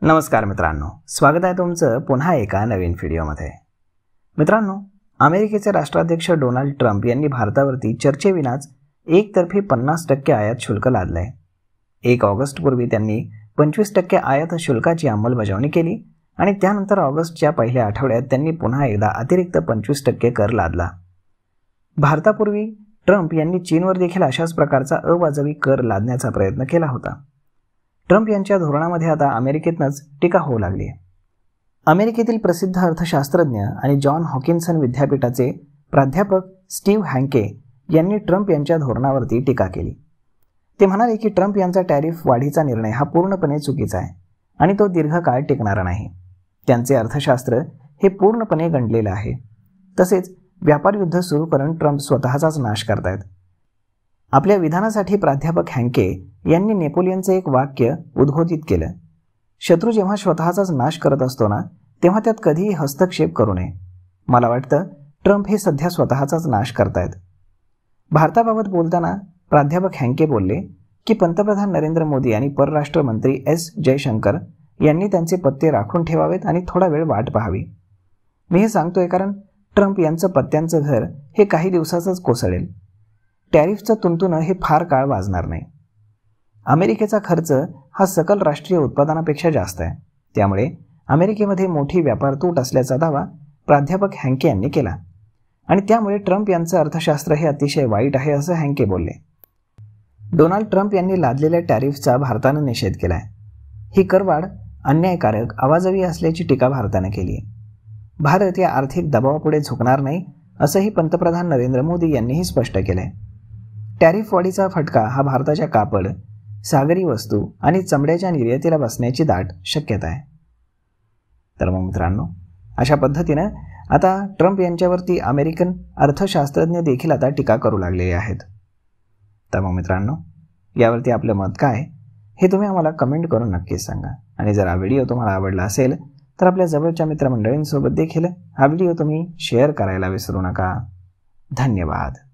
नमस्कार मित्रांनो, स्वागत आहे तुमचं पुन्हा एका नवीन व्हिडिओमध्ये। मित्रांनो, अमेरिकेचे राष्ट्राध्यक्ष डोनाल्ड ट्रम्प यांनी भारतावरती चर्चेविनाच एकतर्फी 50% आयात शुल्क लादले। 1 ऑगस्ट पूर्वी त्यांनी 25% आयात शुल्काची अंमलबजावणी केली आणि त्यानंतर ऑगस्टच्या पहिल्या आठवड्यात त्यांनी पुन्हा एकदा अतिरिक्त 25% कर लादला। भारतापूर्वी ट्रम्प यांनी चीनवर देखील अशाच प्रकारचा अवाजवी कर लादण्याचा प्रयत्न केला होता। ट्रम्प यांच्या धोरणामध्ये आता अमेरिकेतनंच टीका होऊ लागली आहे। अमेरिकेतील प्रसिद्ध अर्थशास्त्रज्ञ आणि जॉन हॉकिन्सन विद्यापीठाचे प्राध्यापक स्टीव्ह हँके यांनी ट्रम्प यांच्या धोरणावरती टीका केली। ते म्हणाले की ट्रम्प यांचा टॅरिफ वाढीचा निर्णय हा पूर्णपणे चुकीचा आहे आणि तो दीर्घकाळ टिकणारा नाही। त्यांचे अर्थशास्त्र हे पूर्णपणे गंडलेलं आहे। तसेच व्यापार युद्ध सुरू करून ट्रम्प स्वतःचाच नाश करतायत। आपल्या विधानासाठी प्राध्यापक हँके यांनी नेपोलियनचे एक वाक्य उद्घोषित केलं, शत्रू जेव्हा स्वतःचाच नाश करत असतो ना, तेव्हा त्यात कधीही हस्तक्षेप करू नये। मला वाटतं ट्रम्प हे सध्या स्वतःचाच नाश करतायत। भारताबाबत बोलताना प्राध्यापक हँके बोलले की पंतप्रधान नरेंद्र मोदी आणि परराष्ट्र मंत्री एस जयशंकर यांनी त्यांचे पत्ते राखून ठेवावेत आणि थोडा वेळ वाट पाहावी। मी हे सांगतोय कारण ट्रम्प यांचं पत्त्यांचं घर हे काही दिवसातच कोसळेल। टॅरिफचं तुंतुणं हे फार काळ वाजणार नाही। अमेरिकेचा खर्च हा सकल राष्ट्रीय उत्पादनापेक्षा जास्त आहे, त्यामुळे अमेरिकेमध्ये मोठी व्यापार तूट असल्याचा दावा प्राध्यापक हँके यांनी केला आणि त्यामुळे ट्रम्प यांचं अर्थशास्त्र हे अतिशय वाईट आहे असं हँके बोलले। डोनाल्ड ट्रम्प यांनी लादलेल्या टॅरिफचा भारतानं निषेध केलाय। ही करवाढ अन्यायकारक, अवाजवी असल्याची टीका भारतानं केली आहे। भारत या आर्थिक दबावापुढे झुकणार नाही असंही पंतप्रधान नरेंद्र मोदी यांनीही स्पष्ट केलंय। टॅरिफ वाढीचा फटका हा भारताच्या कापड, सागरी वस्तू आणि चमड्याच्या निर्यातीला बसण्याची दाट शक्यता आहे। तर मग मित्रांनो, अशा पद्धतीनं आता ट्रम्प यांच्यावरती अमेरिकन अर्थशास्त्रज्ञ देखील आता टीका करू लागलेले आहेत। तर मग मित्रांनो, यावरती आपलं मत काय हे तुम्ही आम्हाला कमेंट करून नक्कीच सांगा आणि जर हा व्हिडिओ तुम्हाला आवडला असेल तर आपल्या जवळच्या मित्रमंडळींसोबत देखील हा व्हिडिओ तुम्ही शेअर करायला विसरू नका। धन्यवाद।